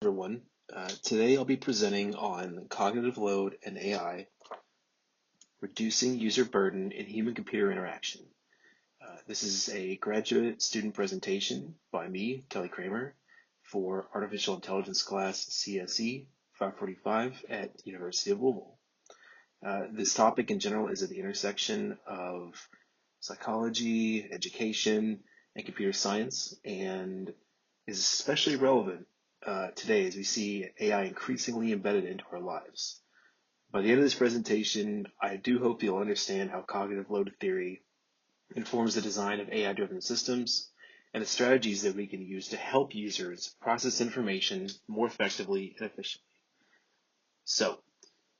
everyone. Today I'll be presenting on cognitive load and AI, reducing user burden in human-computer interaction. This is a graduate student presentation by me, Kelly Kramer, for Artificial Intelligence class CSE 545 at University of Louisville. This topic in general is at the intersection of psychology, education, and computer science, and is especially relevant today as we see AI increasingly embedded into our lives. By the end of this presentation, I do hope you'll understand how cognitive load theory informs the design of AI-driven systems and the strategies that we can use to help users process information more effectively and efficiently. So,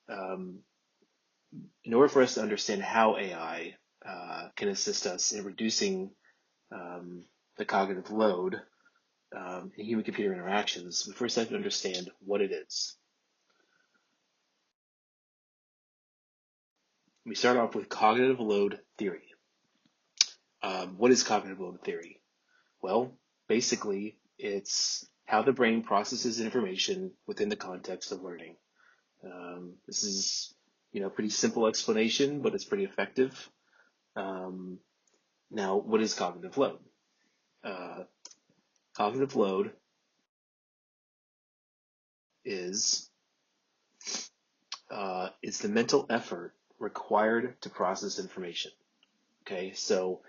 in order for us to understand how AI can assist us in reducing the cognitive load in human-computer interactions, we first have to understand what it is. We start off with cognitive load theory. What is cognitive load theory? Well, basically, it's how the brain processes information within the context of learning. This is, pretty simple explanation, but it's pretty effective. Now, what is cognitive load? Cognitive load is it's the mental effort required to process information. Okay, so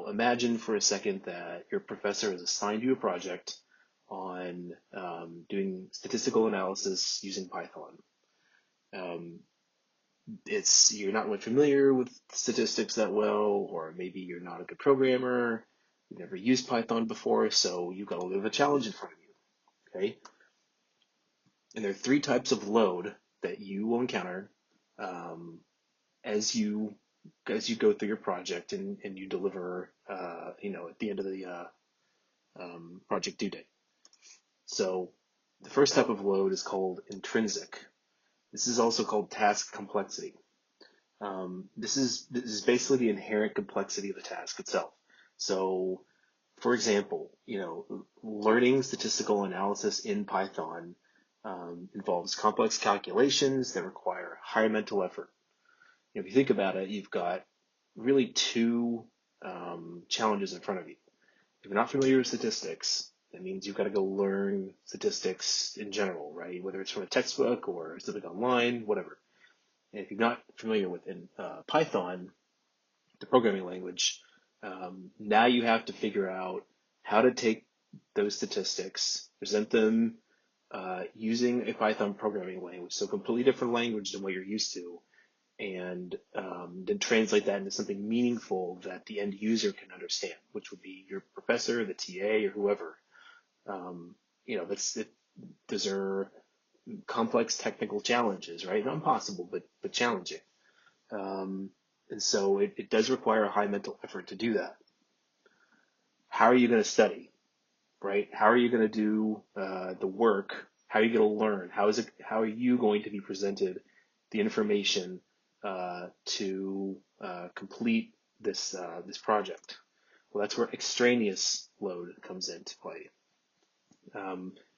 imagine for a second that your professor has assigned you a project on doing statistical analysis using Python. You're not really familiar with statistics that well, or maybe you're not a good programmer, you've never used Python before, so you've got a little bit of a challenge in front of you. Okay, and there are three types of load that you will encounter as you go through your project and you deliver, at the end of the project due date. So the first type of load is called intrinsic. This is also called task complexity. This is basically the inherent complexity of the task itself. So, for example, learning statistical analysis in Python involves complex calculations that require high mental effort. If you think about it, you've got really two challenges in front of you. If you're not familiar with statistics, that means you've got to go learn statistics in general, right? Whether it's from a textbook or something online, whatever. And if you're not familiar with Python, the programming language, now you have to figure out how to take those statistics, present them using a Python programming language, so completely different language than what you're used to, and then translate that into something meaningful that the end user can understand, which would be your professor, the TA, or whoever. Those are complex technical challenges, right? Not impossible, but challenging. And so it does require a high mental effort to do that. How are you going to study, right? How are you going to do the work? How are you going to learn? How are you going to be presented the information to complete this project? Well, that's where extraneous load comes into play.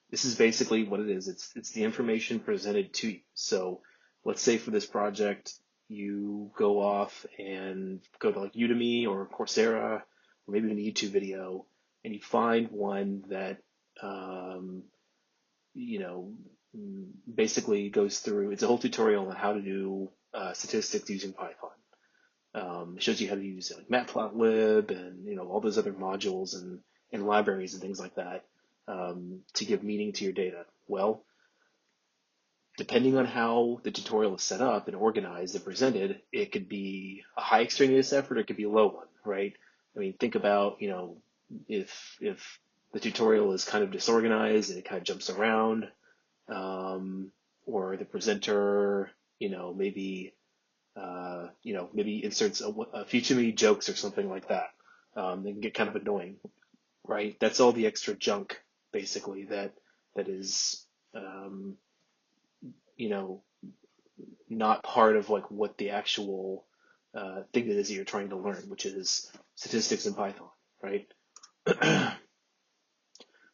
This is basically what it is. It's the information presented to you. So let's say for this project, you go off and go to like Udemy or Coursera, or maybe even a YouTube video, and you find one that, basically goes through, it's a whole tutorial on how to do statistics using Python. It shows you how to use like Matplotlib and, all those other modules and libraries and things like that to give meaning to your data. Well, depending on how the tutorial is set up and organized and presented, it could be a high extraneous effort, or it could be a low one, right? I mean, think about, if the tutorial is kind of disorganized and it kind of jumps around, or the presenter, maybe inserts a few too many jokes or something like that. They can get kind of annoying, right? That's all the extra junk, basically, that is, not part of like what the actual thing that is that you're trying to learn, which is statistics in Python, right?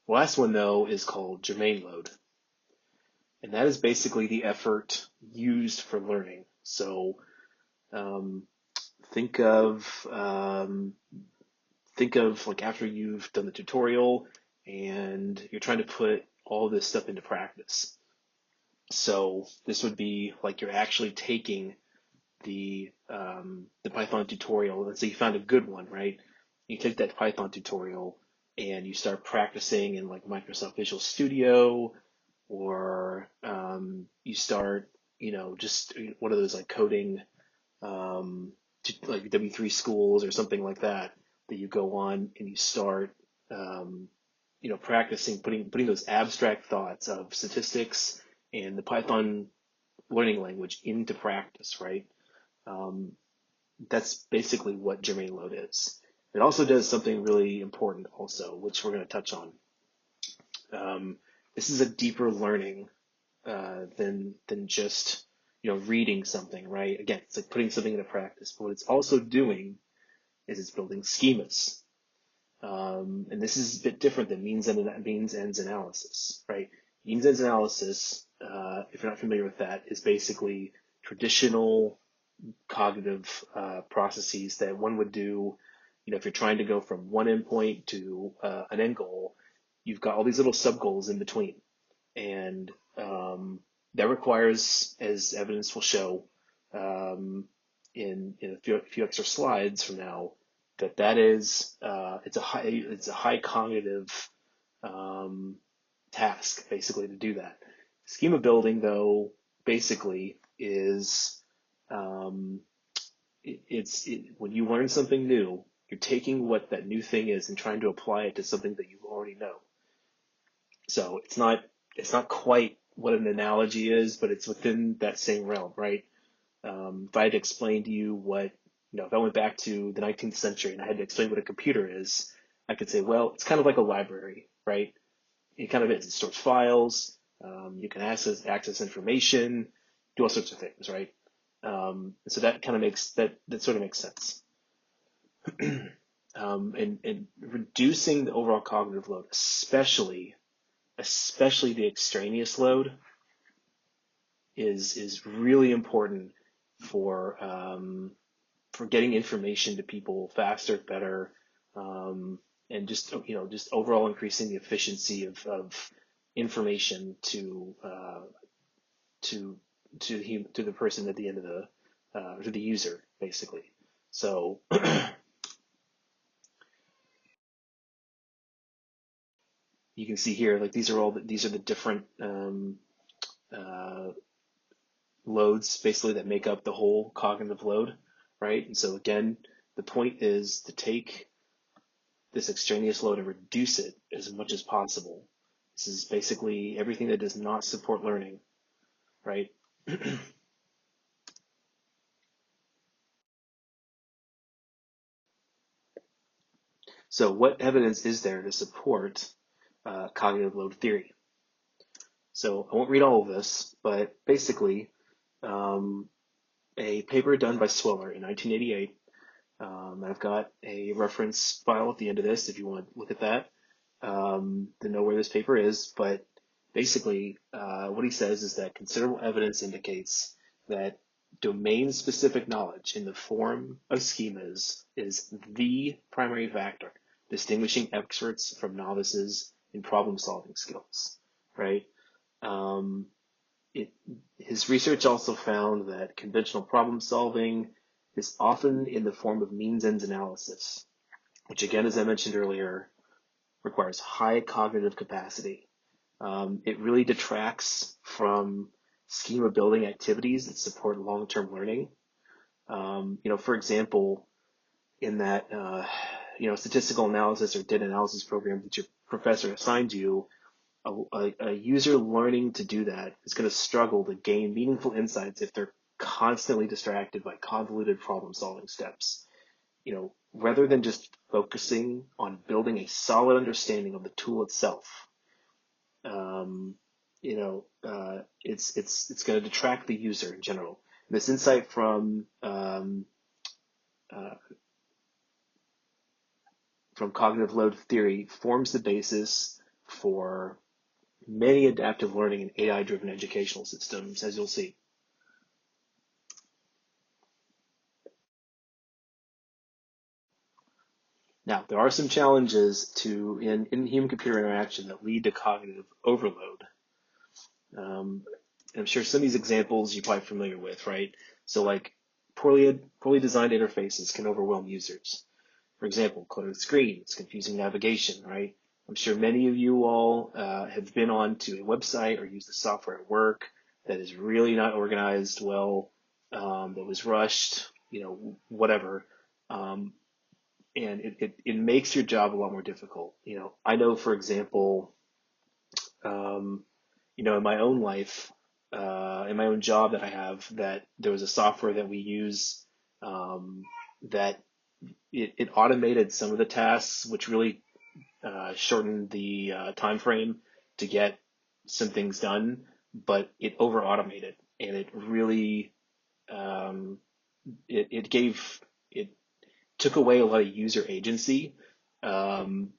The last one, though, is called germane load. And that is basically the effort used for learning. So um, think of like after you've done the tutorial and you're trying to put all this stuff into practice. So this would be like you're actually taking the Python tutorial. Let's say you found a good one, right? You take that Python tutorial and you start practicing in like Microsoft Visual Studio, or you start, just one of those like coding, like W3 schools or something like that you go on and you start, um, practicing putting those abstract thoughts of statistics and the Python learning language into practice, right? Um, that's basically what germane load is. It also does something really important also, which we're going to touch on. This is a deeper learning than just reading something, right? Again, it's like putting something into practice. But what it's also doing is it's building schemas, and this is a bit different than means ends analysis, right? Means ends analysis, if you're not familiar with that, is basically traditional cognitive processes that one would do. If you're trying to go from one endpoint to an end goal, you've got all these little sub goals in between, and that requires, as evidence will show in a few extra slides from now, that is it's a high cognitive task basically to do that. Schema building, though, basically is um, when you learn something new, you're taking what that new thing is and trying to apply it to something that you already know. So it's not quite what an analogy is, but it's within that same realm, right? If I had to explain to you if I went back to the 19th century and I had to explain what a computer is, I could say, well, it's kind of like a library, right? It kind of is. It stores files. You can access information, do all sorts of things, right? So that kind of that sort of makes sense. And reducing the overall cognitive load, especially the extraneous load, is really important for getting information to people faster, better, and just overall increasing the efficiency of information to the person at the end of to the user, basically. So you can see here, like these are the different uh, loads basically that make up the whole cognitive load, right? And so again, the point is to take this extraneous load and reduce it as much as possible. This is basically everything that does not support learning, right? So what evidence is there to support cognitive load theory? So I won't read all of this, but basically a paper done by Swiller in 1988. I've got a reference file at the end of this if you want to look at that to know where this paper is. But basically, what he says is that considerable evidence indicates that domain-specific knowledge in the form of schemas is the primary factor distinguishing experts from novices in problem-solving skills, right? Um, his research also found that conventional problem solving is often in the form of means-ends analysis, which again, as I mentioned earlier, requires high cognitive capacity. It really detracts from schema building activities that support long-term learning. For example, in that statistical analysis or data analysis program that your professor assigned you, a user learning to do that is going to struggle to gain meaningful insights if they're constantly distracted by convoluted problem-solving steps. Rather than just focusing on building a solid understanding of the tool itself, it's going to detract the user in general. This insight from cognitive load theory forms the basis for many adaptive learning and AI-driven educational systems, as you'll see. Now, there are some challenges in human-computer interaction that lead to cognitive overload. I'm sure some of these examples you're probably familiar with, right? So like poorly designed interfaces can overwhelm users. For example, cluttered screens, confusing navigation, right? I'm sure many of you all have been on to a website or used the software at work that is really not organized well, that was rushed, whatever. And it makes your job a lot more difficult. I know, for example, um, in my own life, in my own job that I have, that there was a software that we use that it automated some of the tasks, which really shortened the time frame to get some things done, but it over automated, and it really um, it took away a lot of user agency,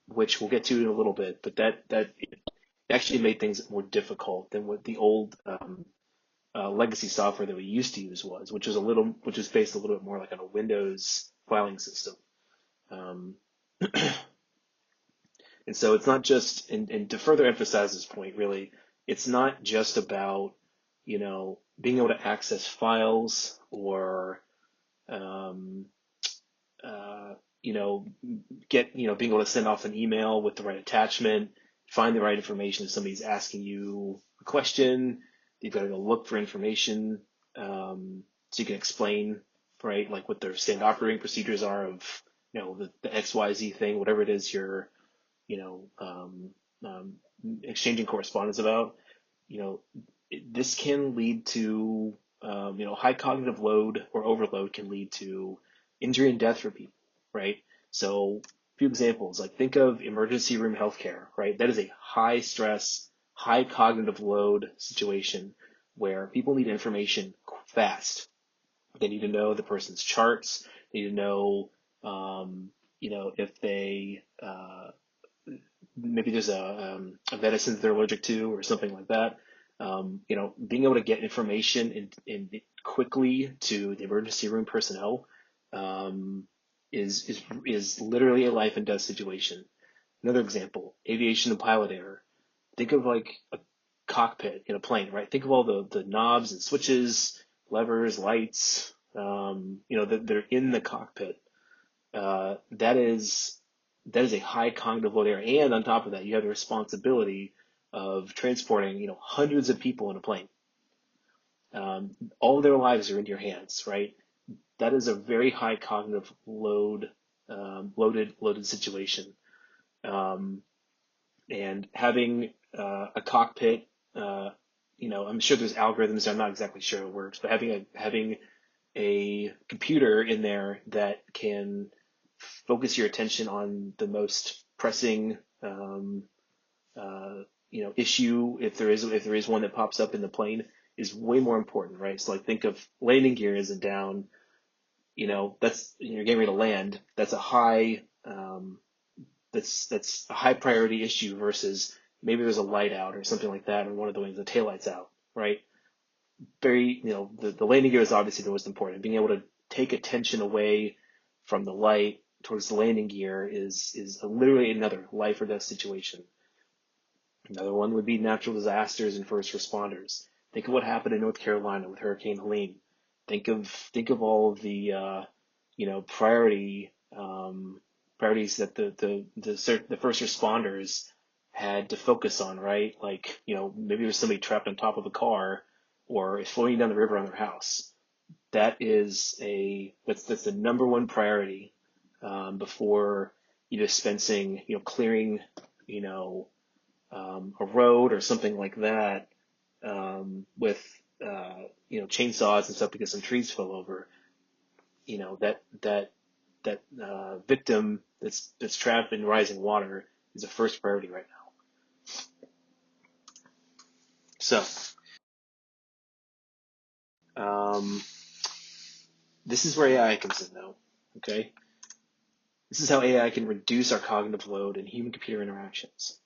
which we'll get to in a little bit. But that it actually made things more difficult than what the old legacy software that we used to use was, which is based a little bit more like on a Windows filing system. Um, and so it's not just, and to further emphasize this point, really, it's not just about, being able to access files or, um, uh, you know, being able to send off an email with the right attachment, find the right information if somebody's asking you a question. You've got to go look for information, so you can explain, right, like what their standard operating procedures are of, the XYZ thing, whatever it is you're, you know, um, um, exchanging correspondence about. This can lead to, high cognitive load or overload can lead to injury and death for people, right? So, a few examples, like think of emergency room healthcare, right? That is a high stress, high cognitive load situation where people need information fast. They need to know the person's charts. They need to know, if they, maybe there's a medicine that they're allergic to or something like that. Being able to get information in quickly to the emergency room personnel is literally a life and death situation. Another example, aviation and pilot error. Think of like a cockpit in a plane, right? Think of all the knobs and switches, levers, lights, that they're in the cockpit. That is a high cognitive load area, and on top of that, you have the responsibility of transporting, hundreds of people in a plane. All of their lives are in your hands, right? That is a very high cognitive load, loaded situation. And having a cockpit, I'm sure there's algorithms. I'm not exactly sure it works, but having a computer in there that can focus your attention on the most pressing, issue, if there is one that pops up in the plane, is way more important, right? So like think of landing gear isn't down, that's you're getting ready to land. That's a high that's a high priority issue versus maybe there's a light out or something like that, or one of the wings, the taillight's out, right? Very, the landing gear is obviously the most important. Being able to take attention away from the light towards the landing gear is literally another life or death situation. Another one would be natural disasters and first responders. Think of what happened in North Carolina with Hurricane Helene. Think of all of the priorities that the first responders had to focus on, right? Like, maybe there's somebody trapped on top of a car or floating down the river on their house. That's the number one priority before dispensing, clearing, a road or something like that with chainsaws and stuff because some trees fell over. That victim that's trapped in rising water is a first priority right now. So this is where AI comes in, though. Okay, this is how AI can reduce our cognitive load in human-computer interactions.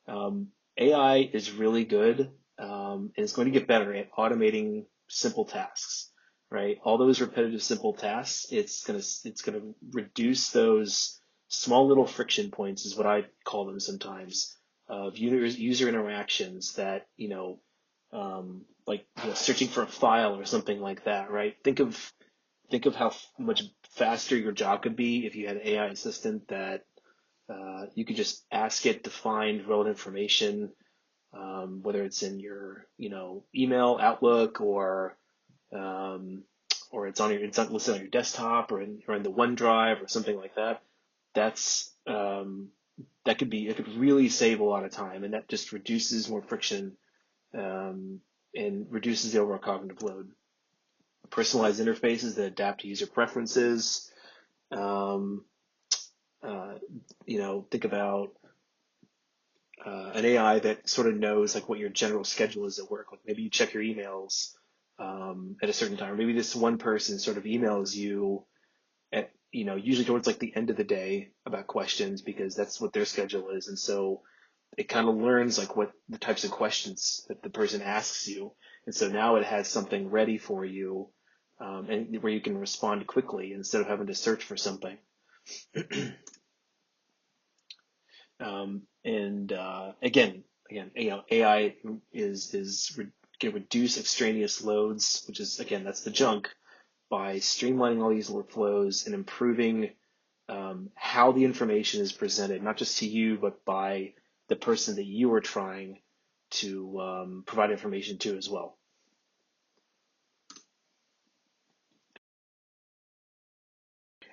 AI is really good, and it's going to get better at automating simple tasks, right? All those repetitive simple tasks, it's gonna reduce those small little friction points, is what I call them sometimes, of user interactions that, like, searching for a file or something like that, right? Think of how much faster your job could be if you had an AI assistant that you could just ask it to find relevant information, whether it's in your, email, Outlook, um, or it's listed on your desktop, or in the OneDrive or something like that. That's it could really save a lot of time, and that just reduces more friction, and reduces the overall cognitive load. Personalized interfaces that adapt to user preferences. Um, think about an AI that sort of knows like what your general schedule is at work. Like maybe you check your emails at a certain time. Or maybe this one person sort of emails you at, usually towards like the end of the day about questions because that's what their schedule is. And so it kind of learns like what the types of questions that the person asks you. And so now it has something ready for you, and where you can respond quickly instead of having to search for something. And again, AI can reduce extraneous loads, which is, again, that's the junk, by streamlining all these workflows and improving how the information is presented, not just to you, but by the person that you are trying to provide information to as well.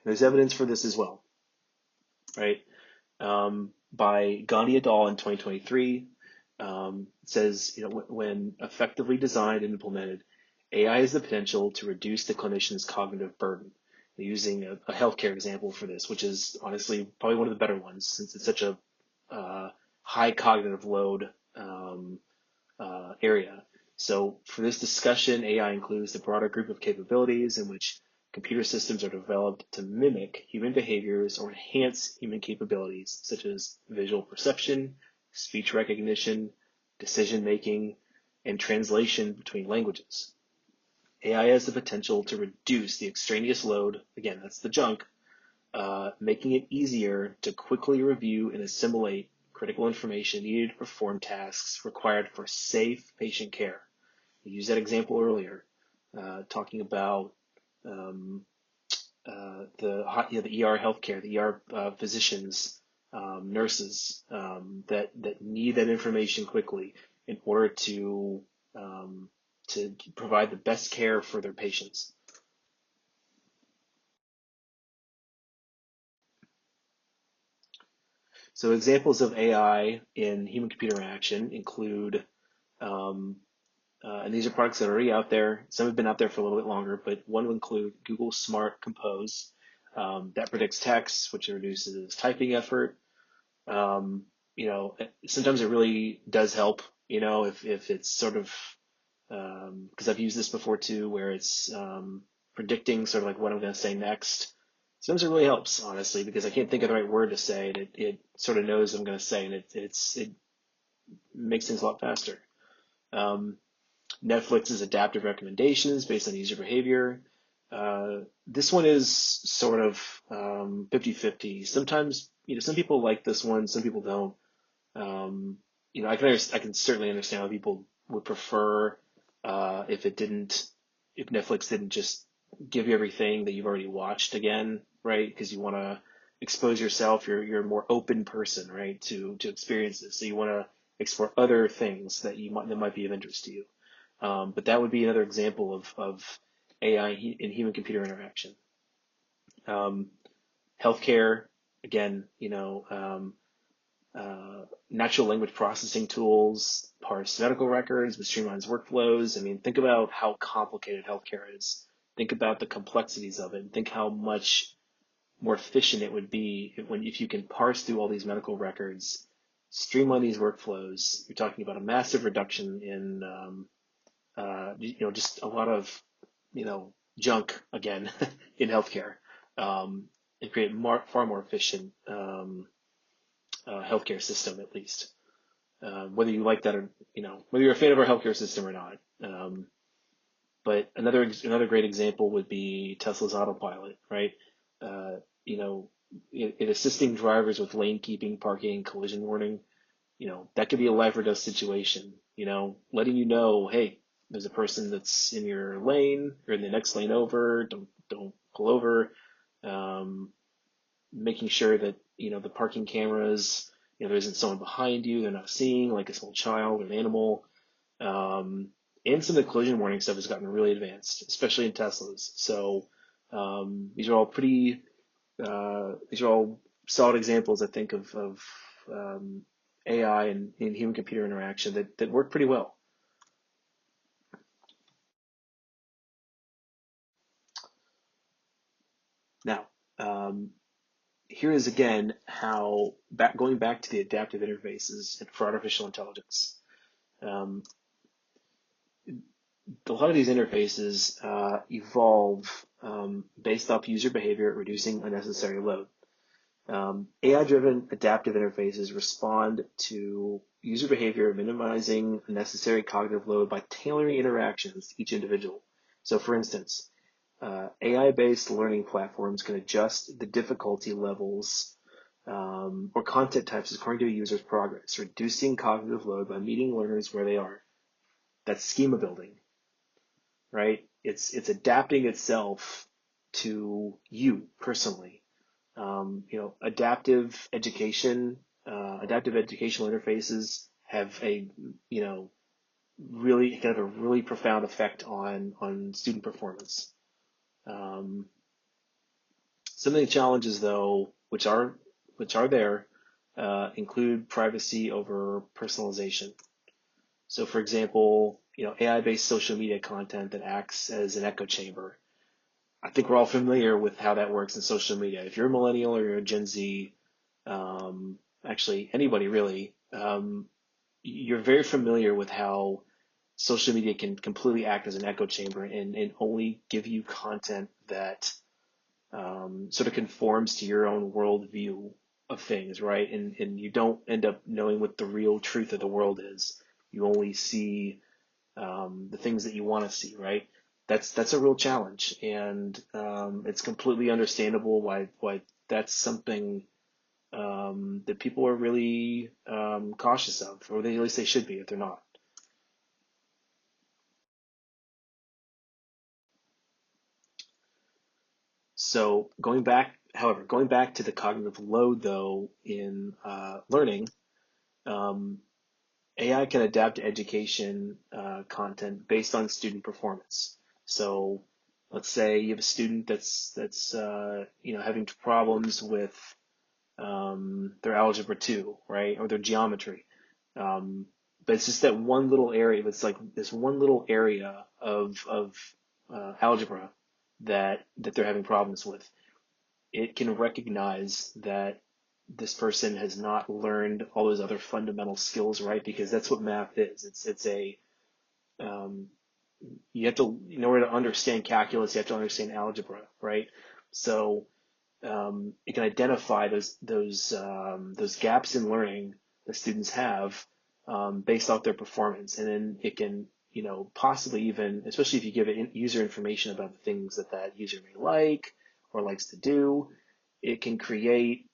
There's evidence for this as well, right? By Gandhi et al. In 2023, it says, when effectively designed and implemented, AI has the potential to reduce the clinician's cognitive burden. They're using a healthcare example for this, which is honestly probably one of the better ones since it's such a high cognitive load area. So for this discussion, AI includes the broader group of capabilities in which computer systems are developed to mimic human behaviors or enhance human capabilities, such as visual perception, speech recognition, decision making, and translation between languages. AI has the potential to reduce the extraneous load, again, that's the junk, making it easier to quickly review and assimilate critical information needed to perform tasks required for safe patient care. We used that example earlier, talking about the ER healthcare, the ER physicians, nurses, that need that information quickly in order to provide the best care for their patients. So examples of AI in human-computer interaction include, and these are products that are already out there. Some have been out there for a little bit longer, but one will include Google Smart Compose, that predicts text, which reduces typing effort. Um, Sometimes it really does help, if it's sort of, because I've used this before too, where it's predicting sort of like what I'm going to say next. Sometimes it really helps, honestly, because I can't think of the right word to say, and it sort of knows what I'm going to say, and it makes things a lot faster. Netflix's adaptive recommendations based on user behavior. This one is sort of 50-50. Sometimes, some people like this one, some people don't. I can certainly understand how people would prefer if Netflix didn't just give you everything that you've already watched again, right? Because you want to expose yourself. You're a more open person, right, to experiences. So you want to explore other things that might be of interest to you. But that would be another example of AI in human-computer interaction. Healthcare, again, natural language processing tools parse medical records with streamlines workflows. I mean, think about how complicated healthcare is. Think about the complexities of it, and think how much more efficient it would be if you can parse through all these medical records, streamline these workflows. You're talking about a massive reduction in just a lot of, junk again in healthcare, and create far more efficient healthcare system, at least. whether you like that or, whether you're a fan of our healthcare system or not. But another great example would be Tesla's autopilot, right? Uh, you know, in assisting drivers with lane keeping, parking, collision warning, that could be a life or death situation, letting you know, hey, there's a person that's in your lane or in the next lane over, don't pull over. Um, Making sure that, the parking cameras, there isn't someone behind you, they're not seeing like a small child or an animal. Um, and some of the collision warning stuff has gotten really advanced, especially in Teslas. So these are all these are all solid examples, I think, of AI and human computer interaction that work pretty well. Now, here is again how going back to the adaptive interfaces for artificial intelligence. Um, a lot of these interfaces evolve based off user behavior, reducing unnecessary load. AI-driven adaptive interfaces respond to user behavior, minimizing unnecessary cognitive load by tailoring interactions to each individual. So, for instance, AI-based learning platforms can adjust the difficulty levels or content types according to a user's progress, reducing cognitive load by meeting learners where they are. That's schema building, right? It's adapting itself to you personally. Adaptive adaptive educational interfaces have a, really kind of a really profound effect on student performance. Um, some of the challenges, though, which are there, include privacy over personalization. So, for example, AI-based social media content that acts as an echo chamber. I think we're all familiar with how that works in social media. If you're a millennial or you're a Gen Z, actually anybody really, you're very familiar with how social media can completely act as an echo chamber and only give you content that sort of conforms to your own worldview of things, right? And you don't end up knowing what the real truth of the world is. You only see the things that you want to see, right? That's a real challenge, and it's completely understandable why that's something that people are really cautious of, or at least they should be if they're not. So going back to the cognitive load though in learning, um, AI can adapt to education content based on student performance. So let's say you have a student that's having problems with their algebra 2, right, or their geometry. But it's just that one little area. It's like this one little area of algebra that they're having problems with. It can recognize that this person has not learned all those other fundamental skills, right? Because that's what math is. It's a um, you have to, in order to understand calculus, you have to understand algebra, right? So it can identify those gaps in learning that students have based off their performance, and then it can, possibly even, especially if you give it user information about the things that user may like or likes to do, it can create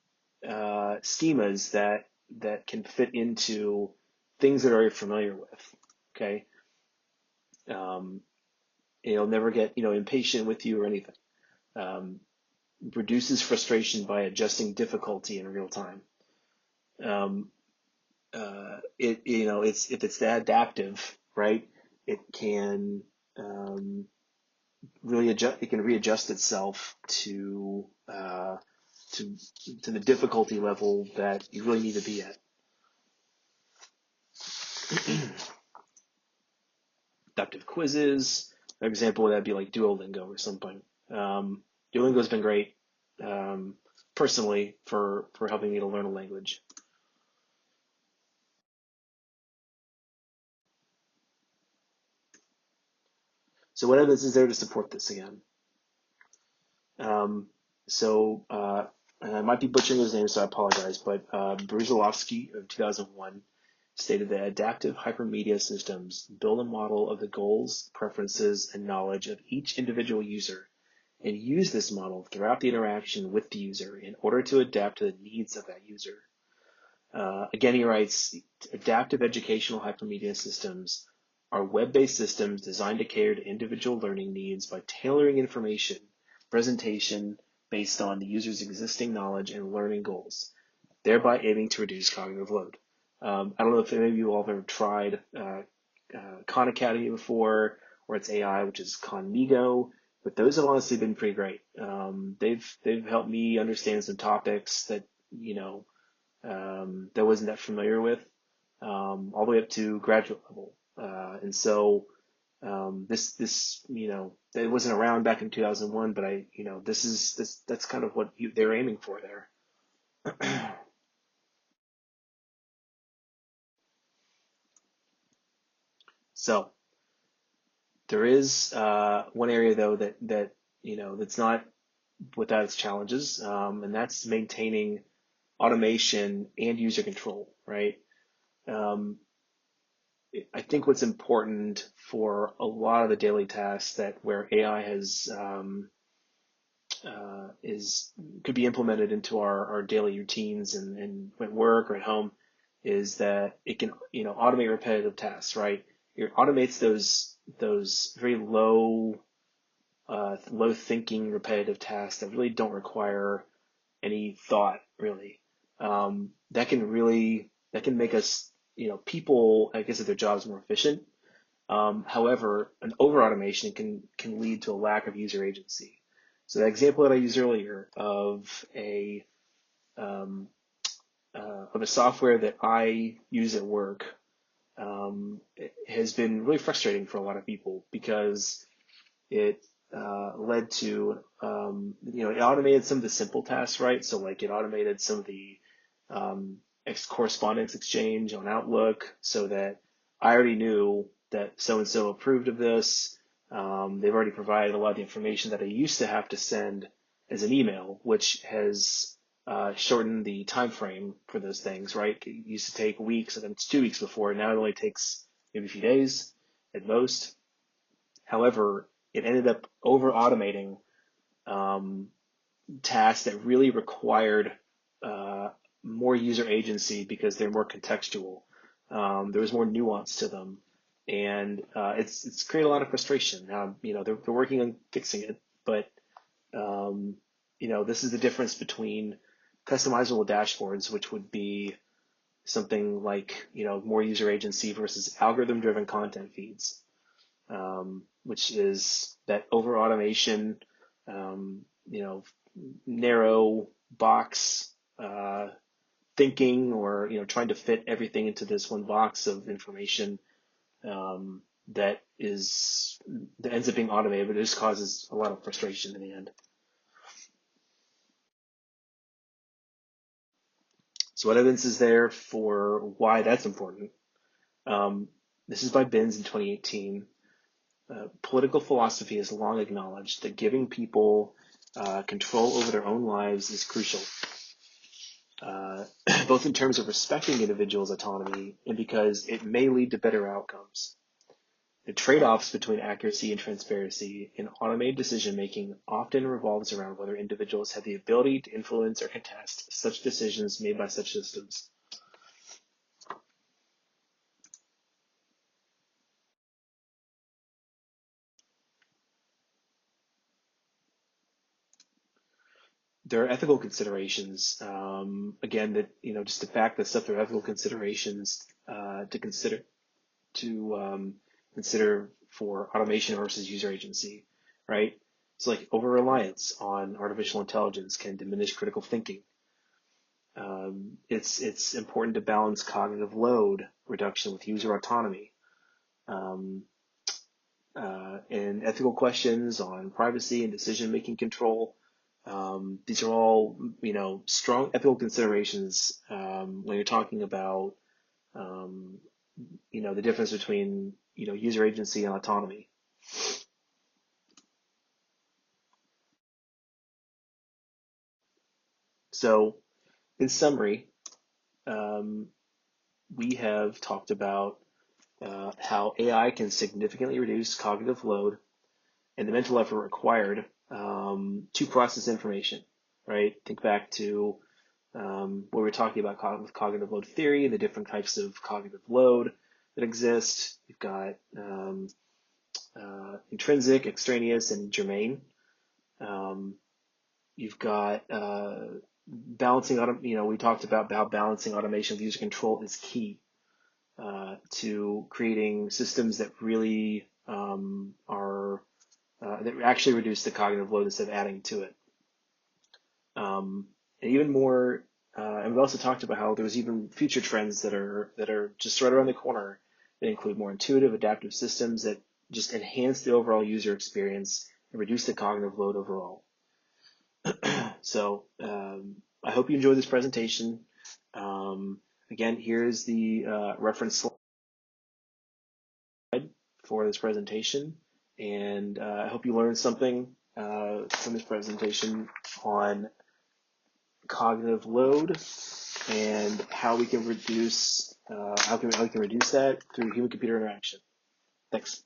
schemas that can fit into things that are familiar with. Okay, um, it'll never get impatient with you or anything. Um, Reduces frustration by adjusting difficulty in real time. Um, it's if it's that adaptive, right? It can really adjust. It can readjust itself to to the difficulty level that you really need to be at. Adaptive quizzes. An example of that would be like Duolingo or something. Duolingo's been great personally for helping me to learn a language. So what evidence is there to support this again? Um, and I might be butchering his name, so I apologize, but Brusilovsky of 2001 stated that adaptive hypermedia systems build a model of the goals, preferences, and knowledge of each individual user and use this model throughout the interaction with the user in order to adapt to the needs of that user. Again, he writes, adaptive educational hypermedia systems are web-based systems designed to cater to individual learning needs by tailoring information presentation based on the user's existing knowledge and learning goals, thereby aiming to reduce cognitive load. I don't know if any of you all have ever tried Khan Academy before, or its AI, which is Khanmigo, but those have honestly been pretty great. They've helped me understand some topics that that I wasn't that familiar with, all the way up to graduate level. And so this it wasn't around back in 2001, but that's kind of what they're aiming for there. So there is one area though that that's not without its challenges, and that's maintaining automation and user control, right? Um, I think what's important for a lot of the daily tasks that where AI has is could be implemented into our daily routines and at work or at home is that it can automate repetitive tasks, right? It automates those very low thinking repetitive tasks that really don't require any thought really. That can make us people, I guess, at their jobs more efficient. However, an over automation can lead to a lack of user agency. So the example that I used earlier um, of a software that I use at work it has been really frustrating for a lot of people because it led to it automated some of the simple tasks, right? So like it automated some of the um, correspondence exchange on Outlook so that I already knew that so and so approved of this. They've already provided a lot of the information that I used to have to send as an email, which has shortened the time frame for those things, right? It used to take weeks, and then it's 2 weeks before. Now it only takes maybe a few days at most. However, it ended up over automating um, tasks that really required uh, more user agency because they're more contextual. There was more nuance to them, and it's created a lot of frustration. Now, they're working on fixing it, but this is the difference between customizable dashboards, which would be something like more user agency versus algorithm-driven content feeds, which is that over automation, um, you know, narrow box thinking, or trying to fit everything into this one box of information um, that ends up being automated, but it just causes a lot of frustration in the end. So what evidence is there for why that's important? This is by Binns in 2018. Political philosophy has long acknowledged that giving people control over their own lives is crucial, both in terms of respecting individuals' autonomy and because it may lead to better outcomes. The trade-offs between accuracy and transparency in automated decision-making often revolves around whether individuals have the ability to influence or contest such decisions made by such systems. There are ethical considerations. Again, that just to back this up, there are ethical considerations to consider for automation versus user agency, right? So like over reliance on artificial intelligence can diminish critical thinking. It's important to balance cognitive load reduction with user autonomy. Um, and ethical questions on privacy and decision-making control. These are all, strong ethical considerations when you're talking about, um, the difference between, user agency and autonomy. So, in summary, um, we have talked about how AI can significantly reduce cognitive load and the mental effort required to process information, right? Think back to what we were talking about with cognitive load theory, the different types of cognitive load that exist. You've got intrinsic, extraneous, and germane. You've got balancing, we talked about how balancing automation with user control is key to creating systems that really that actually reduce the cognitive load instead of adding to it. And even more, and we also talked about how there's even future trends that are just right around the corner that include more intuitive, adaptive systems that just enhance the overall user experience and reduce the cognitive load overall. So I hope you enjoyed this presentation. Again, here's the reference slide for this presentation, and I hope you learned something from this presentation on cognitive load and how we can reduce that through human-computer interaction. Thanks.